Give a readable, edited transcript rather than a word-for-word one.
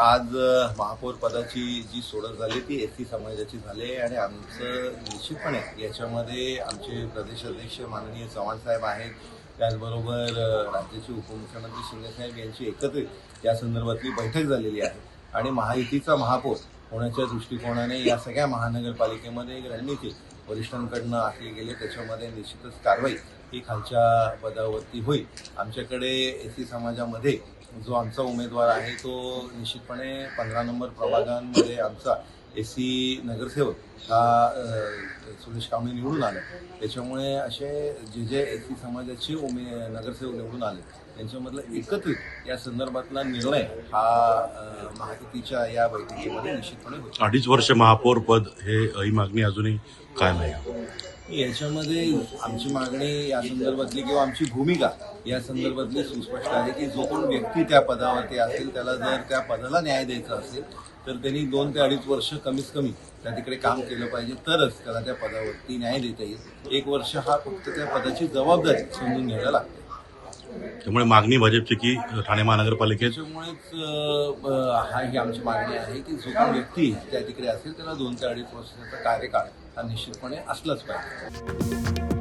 आज महापौर पदाची जी सोडत झाली ती एससी समाजाची झाली आहे आणि आमचं निश्चितपणे याच्यामध्ये आमचे प्रदेश अध्यक्ष माननीय चव्हाण साहेब आहेत, त्याचबरोबर राज्याचे उपमुख्यमंत्री शिंदेसाहेब यांची एकत्रित या संदर्भातली बैठक झालेली आहे आणि महायुतीचा महापौर होण्याच्या दृष्टिकोनाने या सगळ्या महानगरपालिकेमध्ये एक रणनीती वरिष्ठांकडनं आखली गेली, त्याच्यामध्ये निश्चितच कारवाई ही खालच्या पदावरती होईल. आमच्याकडे एससी समाजामध्ये जो आमचा उमेदवार आहे तो निश्चितपणे 15 नंबर प्रभागांमध्ये आमचा एससी नगरसेवक हा सुरेश कांबळे निवडून आले. त्याच्यामुळे असे जे एससी समाजाचे नगरसेवक निवडून आले त्यांच्यामधला एकत्रित या संदर्भातला निर्णय हा महायुतीच्या या बैठकीमध्ये निश्चितपणे होतो. 2.5 वर्ष महापौर पद ही मागणी अजूनही कायम आहे. याच्यामध्ये आमची मागणी या संदर्भातली किंवा आमची भूमिका या संदर्भातली सुस्पष्ट आहे की जो कोण व्यक्ती त्या पदावरती असेल त्याला जर त्या पदाला न्याय द्यायचा असेल तर त्यांनी 2 ते 2.5 वर्ष कमीत कमी त्या तिकडे काम केलं पाहिजे, तरच त्याला त्या पदावरती न्याय देता येईल. 1 वर्ष हा फक्त त्या पदाची जबाबदारी समजून घ्यायला लागते. त्यामुळे मागणी भाजपची की ठाणे महानगरपालिकेत त्याच्यामुळेच ही आमची मागणी आहे की जो कोण व्यक्ती त्या तिकडे असेल त्याला 2 ते 2.5 वर्षाचा कार्यकाळ हा निश्चितपणे असलाच पाहिजे.